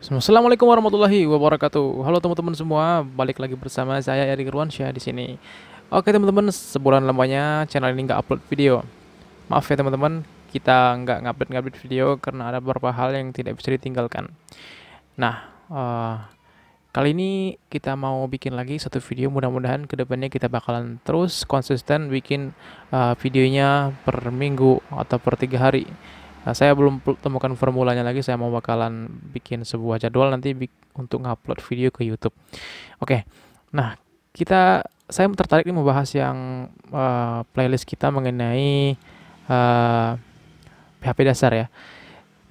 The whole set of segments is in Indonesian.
Assalamualaikum warahmatullahi wabarakatuh. Halo teman-teman semua, balik lagi bersama saya Erik Irwansyah di sini. Oke teman-teman, sebulan lamanya channel ini nggak upload video. Maaf ya teman-teman, kita nggak ngupdate video karena ada beberapa hal yang tidak bisa ditinggalkan. Nah, kali ini kita mau bikin lagi satu video. Mudah-mudahan kedepannya kita bakalan terus konsisten bikin videonya per minggu atau per 3 hari. Saya belum temukan formulanya lagi. Saya mau bakalan bikin sebuah jadwal nanti untuk ngupload video ke YouTube. Oke, nah saya tertarik nih membahas yang playlist kita mengenai PHP dasar ya.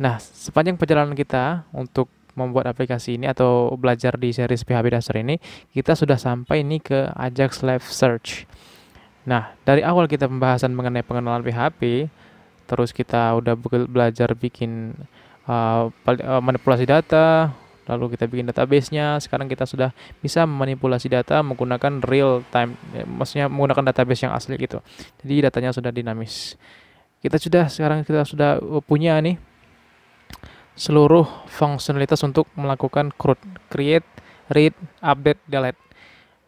Nah, sepanjang perjalanan kita untuk membuat aplikasi ini atau belajar di series PHP dasar ini, kita sudah sampai ini ke Ajax Live Search. Nah, dari awal kita pembahasan mengenai pengenalan PHP, terus kita udah belajar bikin manipulasi data, lalu kita bikin database-nya. Sekarang kita sudah bisa memanipulasi data menggunakan real time, maksudnya menggunakan database yang asli gitu. Jadi datanya sudah dinamis. Sekarang kita sudah punya nih seluruh fungsionalitas untuk melakukan create, read, update, delete.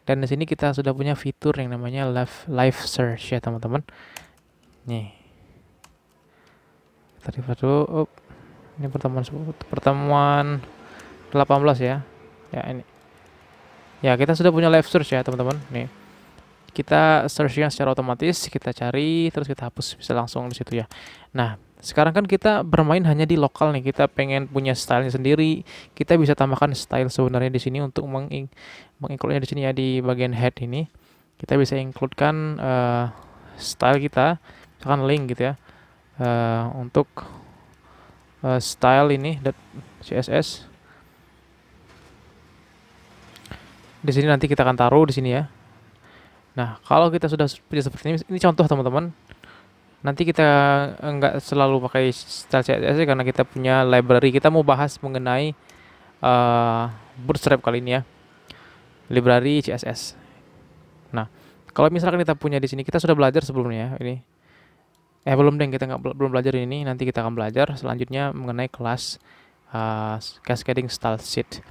Dan di sini kita sudah punya fitur yang namanya live search ya teman-teman. Nih. Tadi dulu, ini pertemuan 18 ya. Ya ini. Ya, kita sudah punya live search ya teman-teman. Nih. Kita searching secara otomatis, kita cari terus kita hapus bisa langsung di situ ya. Nah, sekarang kan kita bermain hanya di lokal nih. Kita pengen punya stylenya sendiri. Kita bisa tambahkan style sebenarnya di sini untuk menginclude-nya di sini ya di bagian head ini. Kita bisa include-kan style kita, misalkan link gitu ya. Untuk style ini .css. Di sini nanti kita akan taruh di sini ya. Nah, kalau kita sudah punya seperti ini contoh teman-teman. Nanti kita nggak selalu pakai style CSS karena kita punya library. Kita mau bahas mengenai Bootstrap kali ini ya. Library CSS. Nah, kalau misalkan kita punya di sini, kita sudah belajar sebelumnya ini. Belum deh, kita belum belajar ini. Nanti kita akan belajar selanjutnya mengenai kelas cascading style sheet.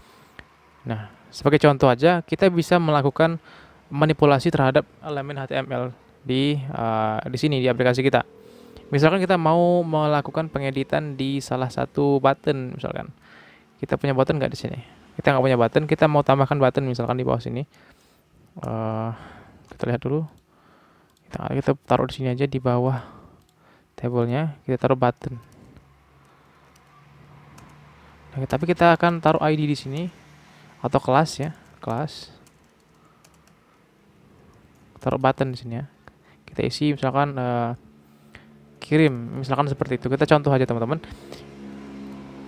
Nah, sebagai contoh aja, kita bisa melakukan manipulasi terhadap elemen HTML di sini di aplikasi kita. Misalkan kita mau melakukan pengeditan di salah satu button, misalkan kita punya button nggak di sini? Kita nggak punya button, kita mau tambahkan button misalkan di bawah sini. Kita lihat dulu. Kita taruh di sini aja di bawah tabelnya, kita taruh button. Nah, tapi kita akan taruh ID di sini atau kelas ya, kelas. Taruh button di sini ya. Kita isi misalkan kirim, misalkan seperti itu. Kita contoh aja teman-teman.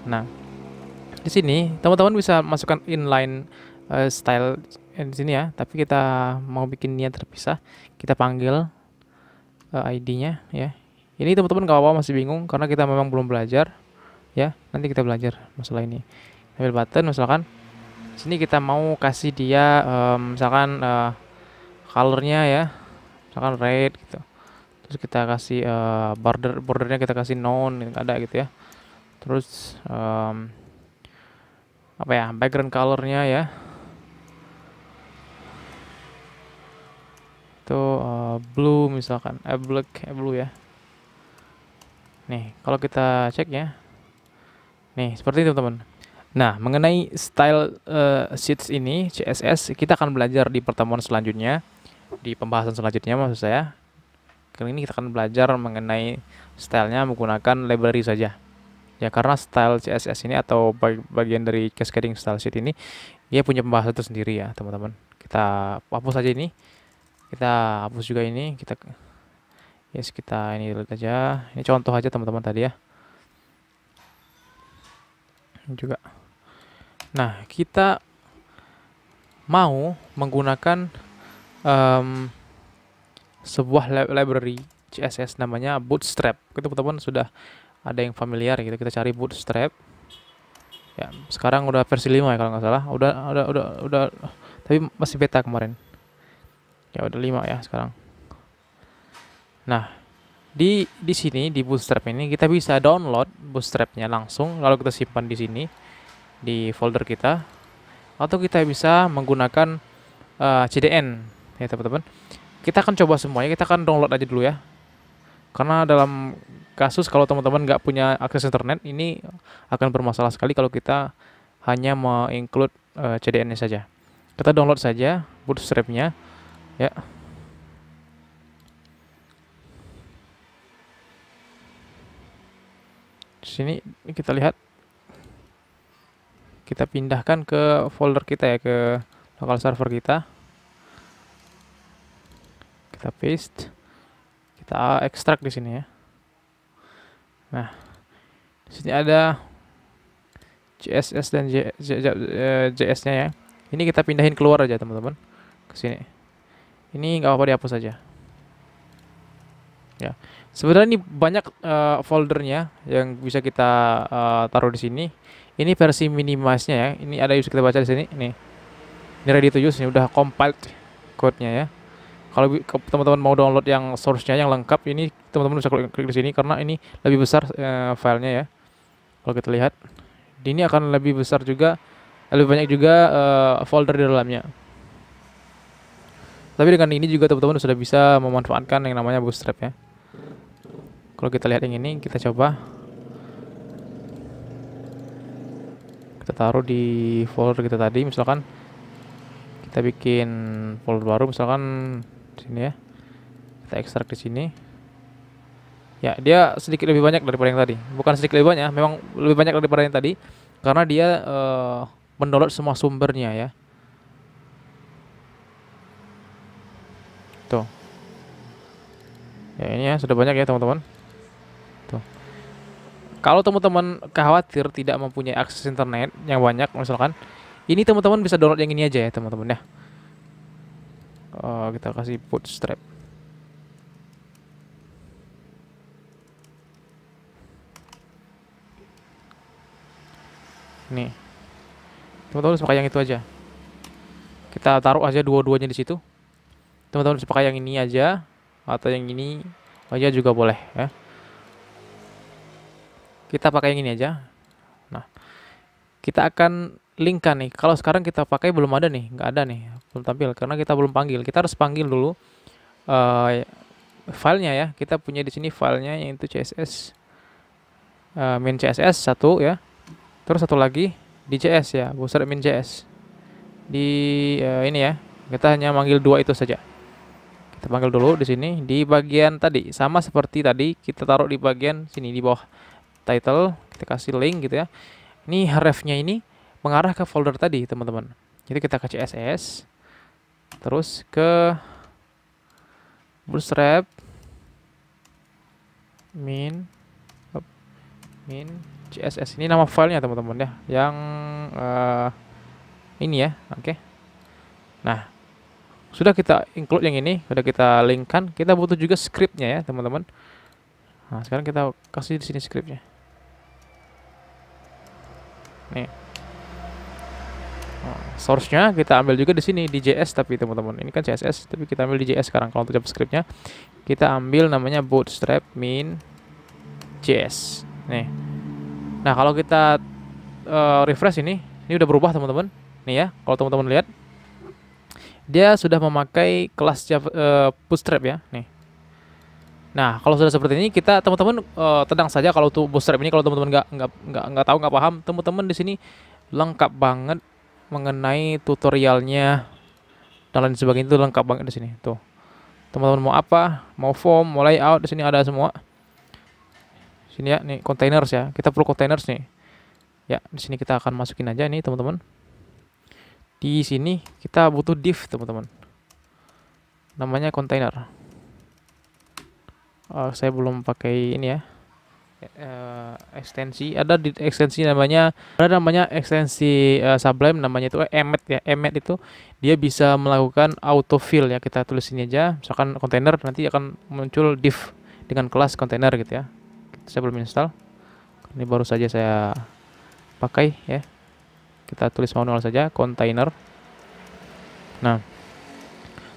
Nah, di sini teman-teman bisa masukkan inline style di sini ya. Tapi kita mau bikinnya terpisah, kita panggil ID-nya ya. Ini teman-teman gak apa-apa masih bingung karena kita memang belum belajar ya. Nanti kita belajar masalah ini. Ambil button misalkan. Sini kita mau kasih dia misalkan colornya ya, misalkan red gitu. Terus kita kasih bordernya kita kasih none, nggak ada gitu ya. Terus apa ya, background colornya ya itu blue misalkan, blue ya. Nih kalau kita cek ya, nih seperti itu teman-teman. Nah, mengenai style sheets ini CSS kita akan belajar di pertemuan selanjutnya, di pembahasan selanjutnya maksud saya. Kali ini kita akan belajar mengenai stylenya menggunakan library saja. Ya, karena style CSS ini atau bagian dari cascading style sheet ini dia punya pembahasan tersendiri ya, teman-teman. Kita hapus aja ini. Kita hapus juga ini, kita ini lihat aja. Ini contoh aja teman-teman tadi ya. Juga. Nah, kita mau menggunakan sebuah library CSS namanya Bootstrap. Kita teman-teman sudah ada yang familiar gitu. Kita cari Bootstrap. Ya, sekarang udah versi 5 ya kalau nggak salah. Udah tapi masih beta kemarin. Ya udah 5 ya sekarang. Nah, di sini di Bootstrap ini kita bisa download Bootstrapnya langsung lalu kita simpan di sini. di folder kita, atau kita bisa menggunakan CDN ya teman-teman. Kita akan coba semuanya, kita akan download aja dulu ya. Karena dalam kasus kalau teman-teman nggak punya akses internet, ini akan bermasalah sekali kalau kita hanya mau-include CDN-nya saja. Kita download saja Bootstrap-nya ya. Di sini kita lihat, kita pindahkan ke folder kita ya, ke local server kita. Kita paste, kita ekstrak di sini ya. Nah, di sini ada CSS dan JS-nya ya. Ini kita pindahin keluar aja teman-teman, ke sini. Ini nggak apa-apa, dihapus saja. Ya, sebenarnya ini banyak foldernya yang bisa kita taruh di sini. Ini versi minimize-nya ya. Ini ada, bisa kita baca di sini. Nih, ini ready to use, ini udah compiled code-nya ya. Kalau teman-teman mau download yang source-nya yang lengkap, ini teman-teman bisa klik di sini karena ini lebih besar filenya ya. Kalau kita lihat, ini akan lebih besar juga, lebih banyak juga folder di dalamnya. Tapi dengan ini juga teman-teman sudah bisa memanfaatkan yang namanya Bootstrap ya. Kalau kita lihat yang ini, kita coba. Kita taruh di folder kita tadi, misalkan kita bikin folder baru, misalkan sini ya. Kita ekstrak di sini. Ya, dia sedikit lebih banyak daripada yang tadi. Bukan sedikit lebih banyak, memang lebih banyak daripada yang tadi karena dia mendownload semua sumbernya ya. Tuh. Ya, ini ya sudah banyak ya teman-teman. Tuh. Kalau teman-teman khawatir tidak mempunyai akses internet yang banyak, misalkan, ini teman-teman bisa download yang ini aja ya teman-teman ya. Kita kasih Bootstrap. Nih, teman-teman harus pakai yang itu aja. Kita taruh aja dua-duanya di situ. Teman-teman harus pakai yang ini aja atau yang ini aja juga boleh ya. Kita pakai yang ini aja. Nah, kita akan linkkan nih. Kalau sekarang kita pakai belum ada nih, nggak ada nih, belum tampil karena kita belum panggil. Kita harus panggil dulu filenya ya. Kita punya di sini filenya yaitu CSS main CSS satu ya. Terus satu lagi di JS ya, Bootstrap min JS. Di ini ya, kita hanya manggil dua itu saja. Kita panggil dulu di sini di bagian tadi, sama seperti tadi kita taruh di bagian sini di bawah title, kita kasih link gitu ya. Ini href-nya ini mengarah ke folder tadi teman-teman. Jadi kita ke CSS, terus ke Bootstrap min CSS, ini nama filenya teman-teman ya, yang ini ya. Oke. Nah, sudah kita include yang ini, sudah kita linkkan. Kita butuh juga scriptnya ya teman-teman. Nah, sekarang kita kasih di sini scriptnya. Nih, source-nya kita ambil juga di sini di JS, tapi teman-teman ini kan CSS, tapi kita ambil di JS sekarang. Kalau untuk JavaScript-nya kita ambil namanya Bootstrap min JS. Nih. Nah, kalau kita refresh ini udah berubah teman-teman. Nih ya, kalau teman-teman lihat, dia sudah memakai kelas Bootstrap ya. Nih. Nah, kalau sudah seperti ini, kita teman-teman tenang saja kalau untuk Bootstrap ini. Kalau teman-teman nggak tahu, nggak paham, teman-teman di sini lengkap banget mengenai tutorialnya dan lain sebagainya, itu lengkap banget di sini. Tuh, teman-teman mau apa, mau form, mau layout, di sini ada semua. Sini ya, nih containers ya. Kita perlu containers nih. Ya, di sini kita akan masukin aja nih, teman-teman. Di sini kita butuh div, teman-teman. Namanya container. Saya belum pakai ini ya. Ekstensi. Ada di ekstensi namanya ekstensi Sublime, namanya itu Emmet ya. Emmet itu dia bisa melakukan autofill ya. Kita tulis ini aja, misalkan container, nanti akan muncul div dengan kelas container gitu ya. Saya belum install, ini baru saja saya pakai ya. Kita tulis manual saja container. Nah,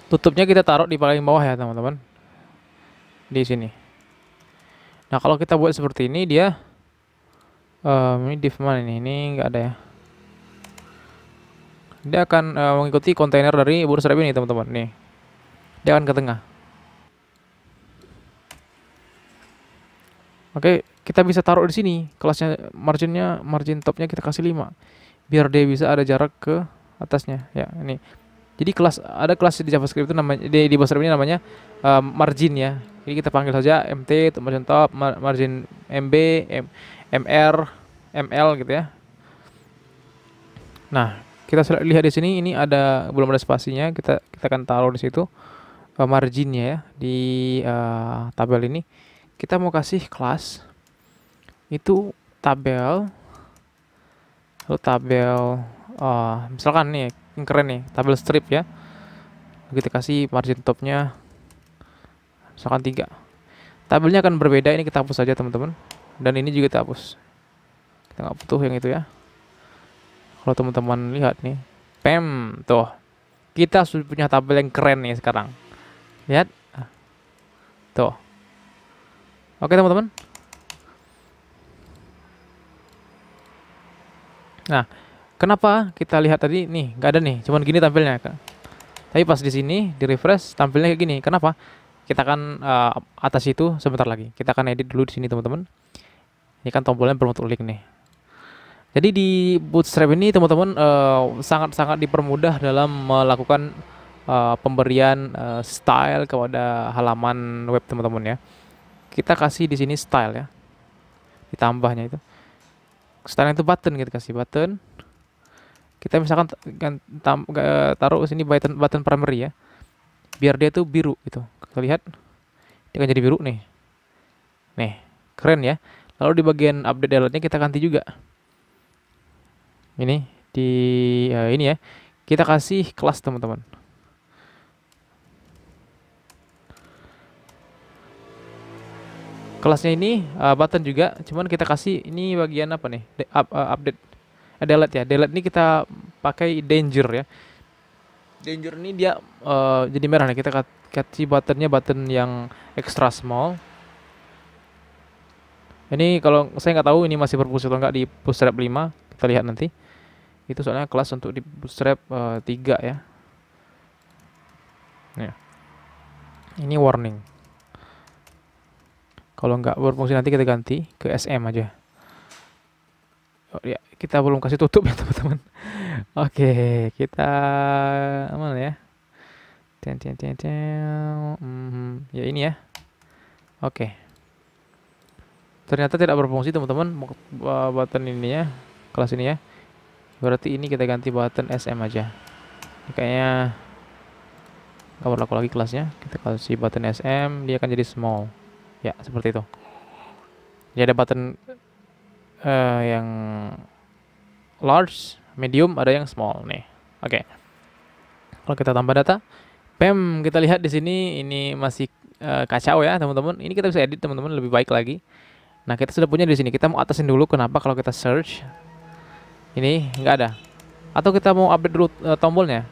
tutupnya kita taruh di paling bawah ya teman-teman, di sini. Nah, kalau kita buat seperti ini, dia ini div mana ini nggak ada ya. Dia akan mengikuti kontainer dari Bootstrap ini teman-teman. Nih, dia akan ke tengah. Oke, kita bisa taruh di sini kelasnya, margin topnya kita kasih 5 biar dia bisa ada jarak ke atasnya ya. Ini jadi ada kelas di JavaScript itu namanya, di Bootstrap ini namanya margin ya. Jadi kita panggil saja mt untuk margin top, margin mb, mr, ml gitu ya. Nah, kita lihat di sini, ini belum ada spasinya, kita akan taruh di situ marginnya ya di tabel ini. Kita mau kasih kelas itu tabel, lalu tabel misalkan nih yang keren nih, tabel strip ya. Kita kasih margin topnya misalkan 3. Tabelnya akan berbeda, ini kita hapus saja teman-teman, dan ini juga kita hapus, kita nggak butuh yang itu ya. Kalau teman-teman lihat nih, tuh kita sudah punya tabel yang keren nih sekarang. Lihat, tuh. Oke teman-teman. Nah, kenapa kita lihat tadi nih nggak ada nih, cuman gini tampilnya. Tapi pas di sini di refresh tampilnya kayak gini. Kenapa? Kita akan atas itu sebentar lagi. Kita akan edit dulu di sini teman-teman. Ini kan tombolnya berbentuk link nih. Jadi di Bootstrap ini teman-teman sangat-sangat dipermudah dalam melakukan pemberian style kepada halaman web teman-teman ya. Kita kasih di sini style ya. Ditambahnya itu. Style itu button, kita kasih button. Kita misalkan taruh sini button primary ya. Biar dia tuh biru gitu. Kita lihat dia akan jadi biru nih. Nih, keren ya. Lalu di bagian update dialognya kita ganti juga. Ini di ini ya. Kita kasih kelas teman-teman. Kelasnya ini button juga, cuman kita kasih ini bagian apa nih? Update delete ya. Delete ini kita pakai danger ya. Danger ini dia jadi merah nih. Kita kasih buttonnya button yang extra small. Ini kalau saya nggak tahu ini masih berfungsi atau nggak di Bootstrap 5. Kita lihat nanti. Itu soalnya kelas untuk di Bootstrap 3 ya. Nih. Ini warning. Kalau nggak berfungsi nanti kita ganti ke SM aja. Oh, ya, kita belum kasih tutup ya teman-teman. Oke, kita mana ya? Ya ini ya. Oke. Ternyata tidak berfungsi teman-teman button ini ya, kelas ini ya. Berarti ini kita ganti button SM aja. Ini kayaknya nggak berlaku lagi kelasnya. Kita kasih button SM, dia akan jadi small. Ya, seperti itu. Jadi ada button yang large, medium, ada yang small nih. Oke. Kalau kita tambah data, kita lihat di sini ini masih kacau ya teman-teman. Ini kita bisa edit teman-teman lebih baik lagi. Nah, kita sudah punya di sini. Kita mau atasin dulu. Kenapa? Kalau kita search ini nggak ada. Atau kita mau update dulu tombolnya.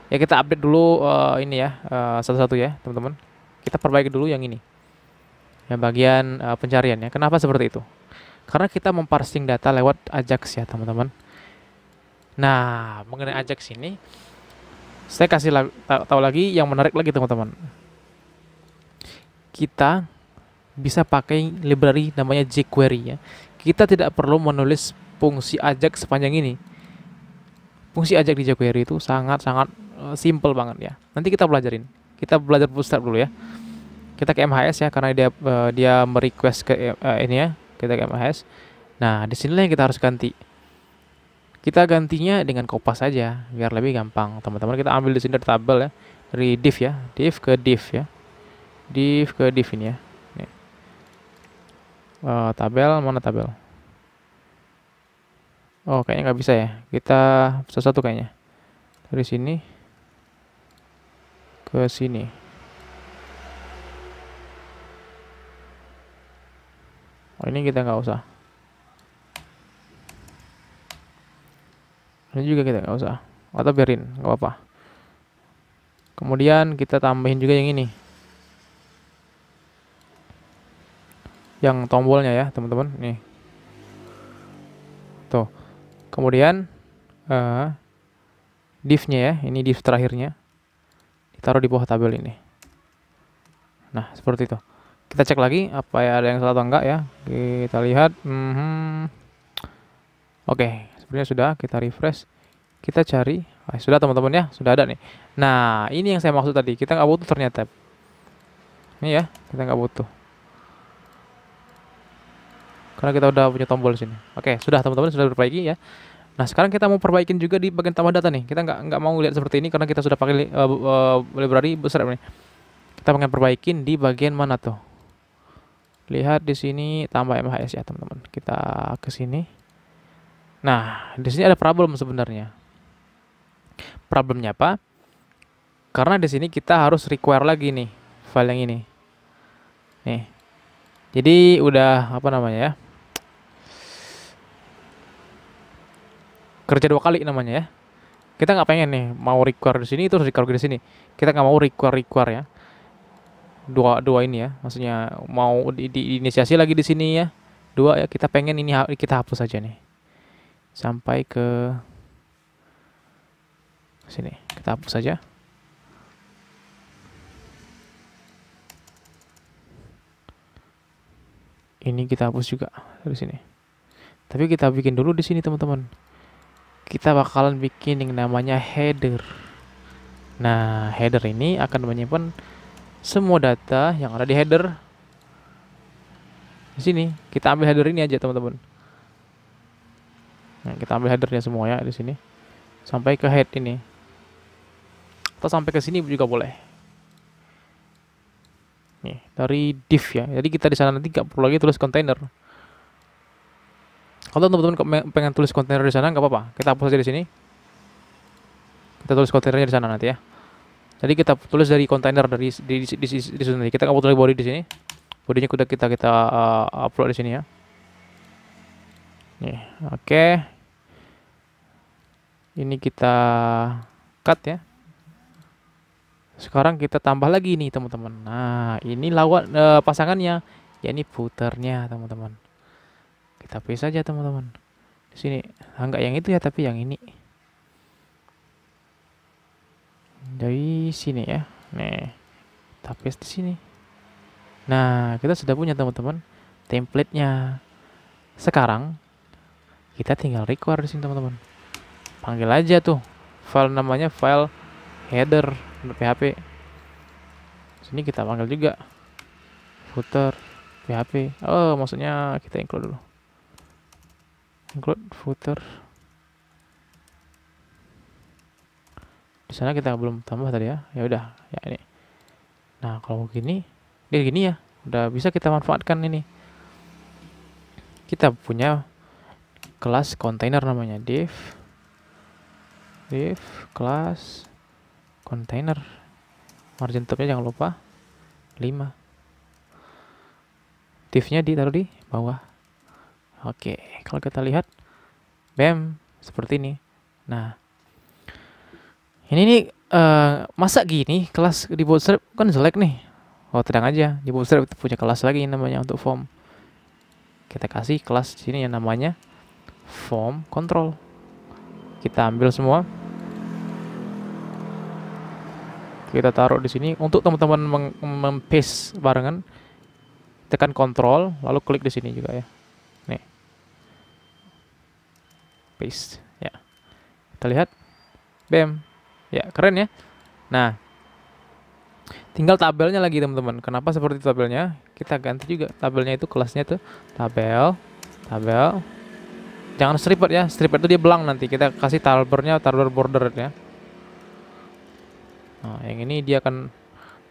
Ya kita update dulu ini ya satu-satu ya teman-teman. Kita perbaiki dulu yang ini. Yang bagian pencarian ya. Kenapa seperti itu? Karena kita memparsing data lewat Ajax ya teman-teman. Nah, mengenai Ajax ini, saya kasih tahu lagi yang menarik lagi teman-teman. Kita bisa pakai library namanya jQuery ya. Kita tidak perlu menulis fungsi Ajax sepanjang ini. Fungsi Ajax di jQuery itu sangat-sangat simple banget ya. Nanti kita pelajarin. Kita belajar Bootstrap dulu ya. Kita ke MHS ya karena dia merequest ke ini ya. Kita ke MHS. Nah, disinilah yang kita harus ganti. Kita gantinya dengan Kopas saja biar lebih gampang. Teman-teman kita ambil di sini dari tabel ya. Dari div ya. Div ke div ya. Div ke div ini ya. Nih. Tabel, mana tabel? Oh, kayaknya nggak bisa ya. Kita satu-satu kayaknya. Dari sini ke sini. Oh, ini kita nggak usah. Ini juga kita nggak usah. Atau biarin, nggak apa-apa. Kemudian kita tambahin juga yang ini. Yang tombolnya ya, teman-teman. Nih. Tuh. Kemudian Div-nya ya, ini div terakhirnya. Ditaruh di bawah tabel ini. Nah, seperti itu. Kita cek lagi apa ya, ada yang salah atau enggak ya. Kita lihat. Oke, sebenarnya sudah. Kita refresh. Kita cari. Sudah teman-teman ya, sudah ada nih. Nah, ini yang saya maksud tadi. Kita nggak butuh ternyata. Ini ya, kita nggak butuh. Karena kita udah punya tombol di sini. Oke, sudah teman-teman, sudah perbaiki ya. Nah, sekarang kita mau perbaikin juga di bagian tambah data nih. Kita nggak mau lihat seperti ini karena kita sudah pakai library besar nih. Kita pengen perbaikin di bagian mana tuh? Lihat di sini tambah MHS ya teman-teman. Kita ke sini. Nah, di sini ada problem sebenarnya. Problemnya apa? Karena di sini kita harus require lagi nih file yang ini. Nih. Jadi udah apa namanya ya? Kerja dua kali namanya ya. Kita nggak pengen nih mau require di sini terus require di sini. Kita nggak mau require ya. Dua ini ya. Maksudnya mau diinisiasi lagi di sini ya. Dua ya, kita pengen ini kita hapus aja nih. Sampai ke sini. Kita hapus saja. Ini kita hapus juga dari sini. Tapi kita bikin dulu di sini teman-teman. Kita bakalan bikin yang namanya header. Nah, header ini akan menyimpan semua data yang ada di header. Di sini kita ambil header ini aja teman-teman. Nah, kita ambil headernya semua ya di sini. Sampai ke head ini. Atau sampai ke sini juga boleh. Nih, dari div ya. Jadi kita di sana nanti nggak perlu lagi tulis kontainer. Kalau teman-teman pengen tulis kontainer di sana nggak apa-apa. Kita hapus aja di sini. Kita tulis kontainernya di sana nanti ya. Jadi kita tulis dari kontainer dari di sini. Kita nggak butuh lagi body di sini. Bodinya udah kita upload di sini ya. Nih, oke. Ini kita cut ya. Sekarang kita tambah lagi nih teman-teman. Nah, ini lawan pasangannya, ya ini footernya teman-teman. Kita paste saja teman-teman. Di sini enggak yang itu ya, tapi yang ini. Dari sini ya. Nih. Kita paste di sini. Nah, kita sudah punya teman-teman template-nya. Sekarang kita tinggal require di sini teman-teman. Panggil aja tuh file namanya file header.php. Sini kita panggil juga footer php. Oh, maksudnya kita include dulu. Include footer. Di sana kita belum tambah tadi ya. Ya udah, ya ini. Nah, kalau begini, dia gini ya. Udah bisa kita manfaatkan ini. Kita punya kelas container namanya div kelas container. Margin topnya jangan lupa 5. Divnya ditaruh di bawah. Oke, kalau kita lihat bam seperti ini. Nah, ini nih masa gini kelas di Bootstrap kan jelek nih. Oh, tenang aja, di Bootstrap itu punya kelas lagi namanya untuk form. Kita kasih kelas sini yang namanya form control. Kita ambil semua. Kita taruh di sini untuk teman-teman paste barengan. Tekan control lalu klik di sini juga ya. Nih. Paste ya. Kita lihat. Bam. Ya, keren ya. Nah, tinggal tabelnya lagi teman-teman. Kenapa seperti tabelnya? Kita ganti juga tabelnya itu kelasnya tuh tabel. Jangan striped ya. Striped itu dia belang nanti. Kita kasih tabernya taber border ya. Nah, yang ini dia akan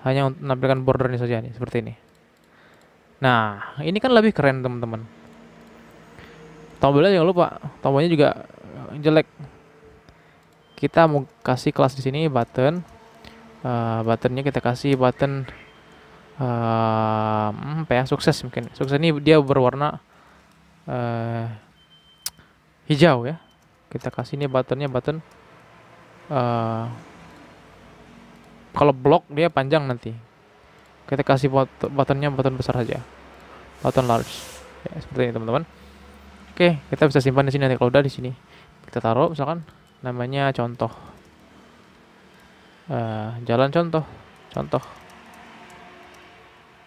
hanya menampilkan bordernya saja nih seperti ini. Nah, ini kan lebih keren teman-teman. Tombolnya jangan lupa, tombolnya juga jelek. Kita mau kasih kelas di sini button. Buttonnya kita kasih button apa ya, sukses mungkin. Sukses ini dia berwarna hijau ya. Kita kasih ini buttonnya button kalau blok dia panjang nanti. Kita kasih buttonnya button besar saja. Button large. Ya, seperti ini teman-teman. Oke, kita bisa simpan di sini nanti kalau udah di sini. Kita taruh misalkan namanya contoh. Jalan contoh, contoh.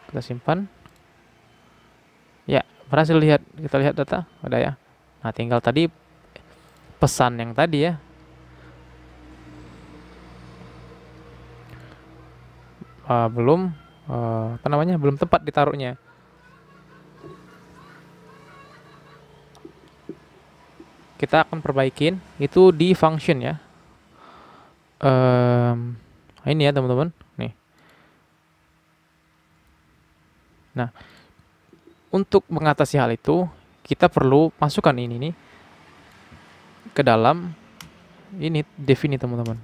Kita simpan. Ya, berhasil lihat. Kita lihat data, ada ya. Nah, tinggal tadi pesan yang tadi ya. Belum apa namanya? Belum tepat ditaruhnya. Kita akan perbaikin itu di function ya. Ini ya teman-teman. Nih. Nah, untuk mengatasi hal itu, kita perlu masukkan ini nih ke dalam ini div ini teman-teman.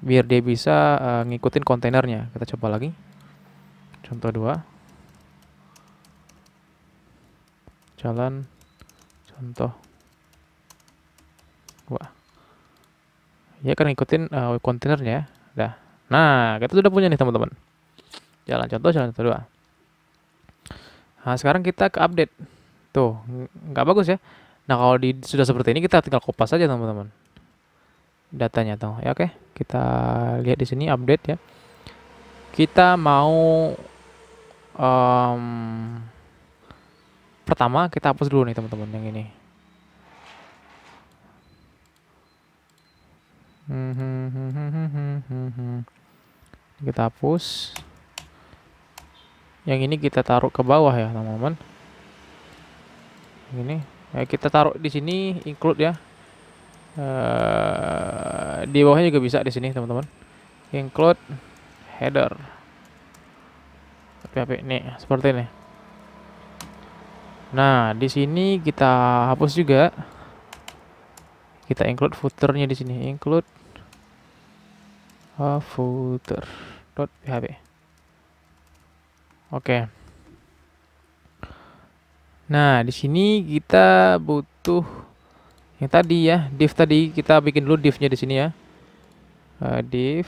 Biar dia bisa ngikutin kontainernya. Kita coba lagi. Contoh 2. Jalan contoh 2. Ya kan ngikutin kontainernya ya. Dah. Nah, kita sudah punya nih teman-teman. Jalan contoh 2. Nah, sekarang kita ke update. Tuh, nggak bagus ya. Nah, kalau sudah seperti ini kita tinggal kopas saja teman-teman. Datanya tuh. Ya oke. Kita lihat di sini update ya. Kita mau pertama kita hapus dulu nih teman-teman yang ini. Kita hapus. Yang ini kita taruh ke bawah ya teman-teman. Ini ya kita taruh di sini include ya. Di bawahnya juga bisa di sini teman-teman. Include header. PHP nih seperti ini. Nah di sini kita hapus juga. Kita include footernya di sini. Include footer.php. Oke. Nah, di sini kita butuh yang tadi ya, div tadi. Kita bikin dulu divnya di sini ya. Div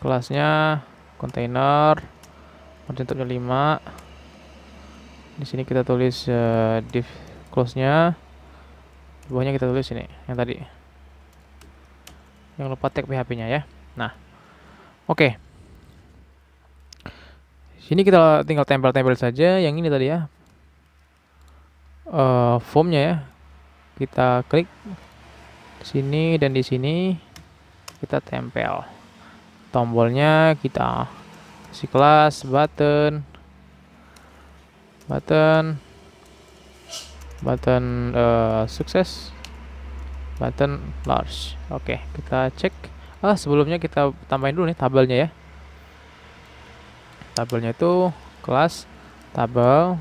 kelasnya container, bentuknya 5. Di sini kita tulis div close-nya. Di bawahnya kita tulis ini yang tadi. Yang lupa tag PHP-nya ya. Nah, oke. Sini kita tinggal tempel-tempel saja yang ini tadi ya. Formnya ya. Kita klik sini dan di sini kita tempel. Tombolnya kita kasih kelas button sukses, button large. Oke, kita cek. Sebelumnya kita tambahin dulu nih tabelnya ya. Tabelnya itu kelas tabel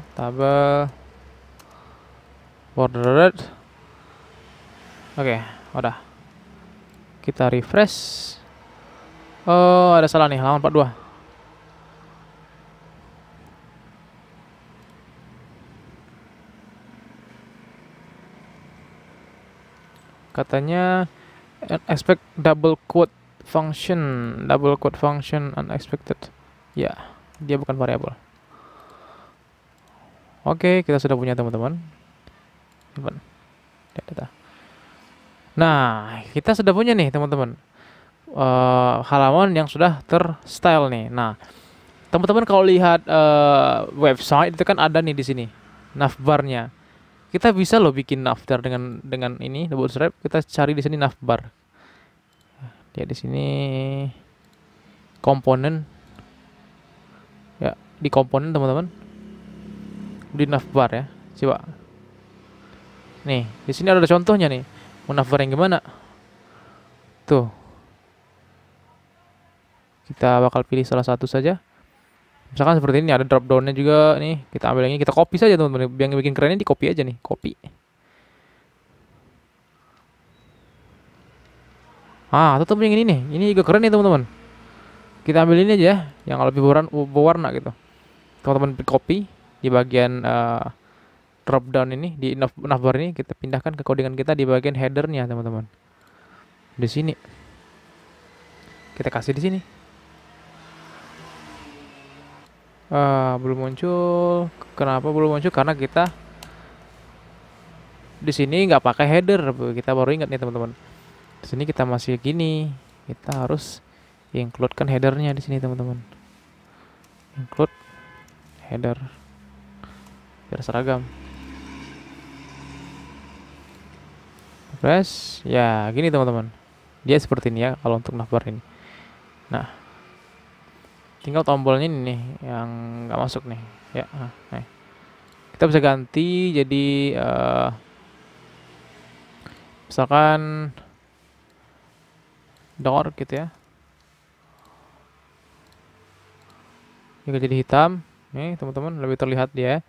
bordered. Oke, udah. Kita refresh. Ada salah nih, halaman 42. Katanya expect double quote function unexpected. Ya, dia bukan variabel. Oke, kita sudah punya teman-teman. Data. Nah, kita sudah punya nih teman-teman. Halaman yang sudah terstyle nih. Nah, teman-teman kalau lihat website itu kan ada nih di sini navbarnya. Kita bisa loh bikin navbar dengan ini Bootstrap. Kita cari di sini navbar. Lihat di sini komponen. Ya, di komponen teman-teman. Di navbar ya. Coba. Nih, di sini ada contohnya nih. Mau navbar yang gimana? Tuh. Kita bakal pilih salah satu saja. Misalkan seperti ini, ada drop down-nya juga nih. Kita ambil yang ini, kita copy saja teman-teman. Yang bikin kerennya di copy aja nih, copy. Tetap yang ini nih. Ini juga keren nih teman-teman. Kita ambil ini aja, yang lebih berwarna gitu. Teman-teman copy di bagian drop down ini di navbar ini, kita pindahkan ke codingan kita di bagian headernya teman-teman. Di sini. Kita kasih di sini. Belum muncul. Kenapa belum muncul? Karena kita di sini nggak pakai header, kita baru ingat nih teman-teman. Di sini kita masih gini, kita harus include kan headernya di sini teman-teman. Include header biar seragam. Press, ya gini teman-teman. Dia seperti ini ya kalau untuk navbar ini. Nah, tinggal tombolnya ini nih yang nggak masuk nih. Ya, nah. Kita bisa ganti jadi misalkan dark gitu ya. Ini jadi hitam. Nih teman-teman, lebih terlihat dia.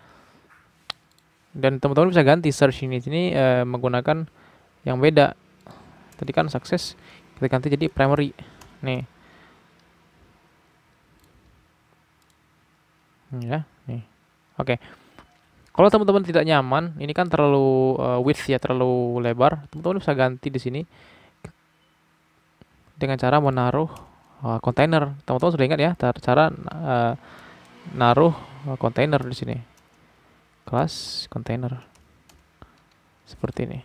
Dan teman-teman bisa ganti search ini. Ini menggunakan yang beda. Tadi kan sukses, kita ganti jadi primary. Nih. Ya, nih. Oke. Kalau teman-teman tidak nyaman, ini kan terlalu width ya, terlalu lebar. Teman-teman bisa ganti di sini dengan cara menaruh kontainer. Teman-teman sudah ingat ya, cara naruh kontainer di sini. Kelas kontainer. Seperti ini.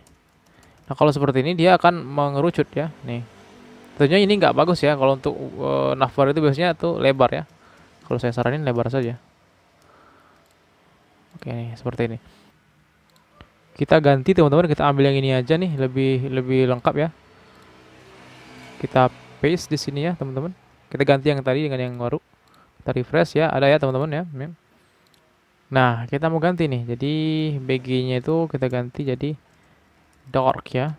Nah, kalau seperti ini dia akan mengerucut ya. Nih. Tentunya ini nggak bagus ya. Kalau untuk navbar itu biasanya tuh lebar ya. Kalau saya saranin lebar saja. Oke, nih, seperti ini. Kita ganti teman-teman, kita ambil yang ini aja nih, lebih lengkap ya. Kita paste di sini ya, teman-teman. Kita ganti yang tadi dengan yang baru. Kita refresh ya, ada ya teman-teman ya. Nah, kita mau ganti nih. Jadi BG-nya itu kita ganti jadi dark ya.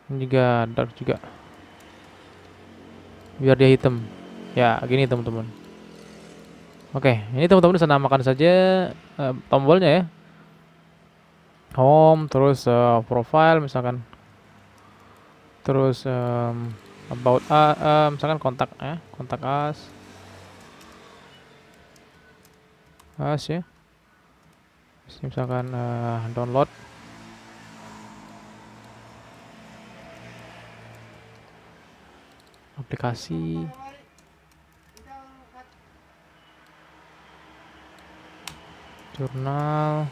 Ini juga dark juga. Biar dia hitam. Ya, gini teman-teman. Oke, ini teman-teman bisa namakan saja tombolnya ya. Home, terus profile misalkan. Terus about misalkan kontak ya, kontak us ya. Misalkan download aplikasi. Jurnal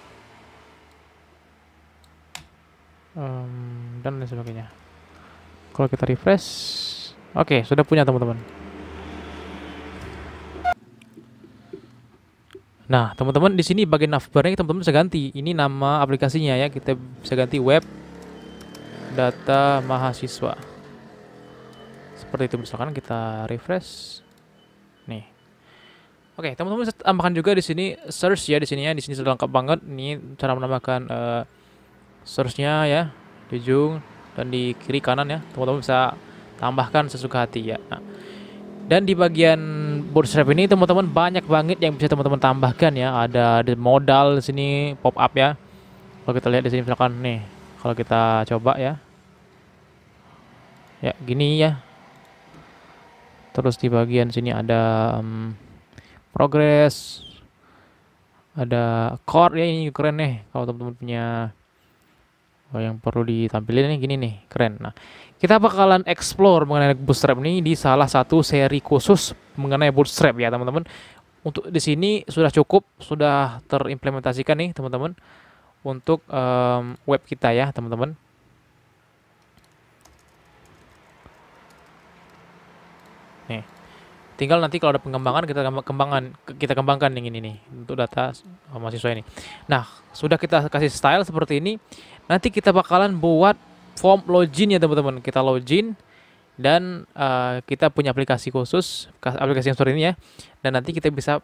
dan lain sebagainya. Kalau kita refresh, oke, sudah punya teman-teman. Nah, teman-teman di sini bagian navbarnya teman-teman bisa ganti. Ini nama aplikasinya ya, kita bisa ganti web data mahasiswa. Seperti itu, misalkan kita refresh. Nih. Oke, teman-teman bisa tambahkan juga di sini search ya, di sini ya. Di sini sudah lengkap banget. Ini cara menambahkan search-nya ya, di ujung dan di kiri kanan ya. Teman-teman bisa tambahkan sesuka hati ya. Nah, dan di bagian Bootstrap ini teman-teman banyak banget yang bisa teman-teman tambahkan ya. Ada modal di sini pop up ya. Kalau kita lihat di sini misalkan nih, kalau kita coba ya. Ya, gini ya. Terus di bagian sini ada progress. Ada chord ya, ini keren nih. Kalau teman-teman punya yang perlu ditampilin nih gini nih, keren. Nah, kita bakalan explore mengenai Bootstrap ini di salah satu seri khusus mengenai Bootstrap ya, teman-teman. Untuk di sini sudah cukup, sudah terimplementasikan nih, teman-teman, untuk web kita ya, teman-teman. Nih. Tinggal nanti kalau ada pengembangan kita kembangkan yang ini nih untuk data mahasiswa ini. Nah, sudah kita kasih style seperti ini. Nanti kita bakalan buat form login ya teman-teman. Kita login dan kita punya aplikasi khusus, aplikasi yang seperti ini ya. Dan nanti kita bisa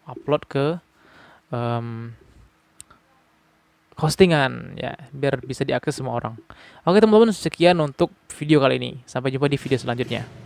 upload ke hostingan ya, biar bisa diakses semua orang. Oke teman-teman, sekian untuk video kali ini. Sampai jumpa di video selanjutnya.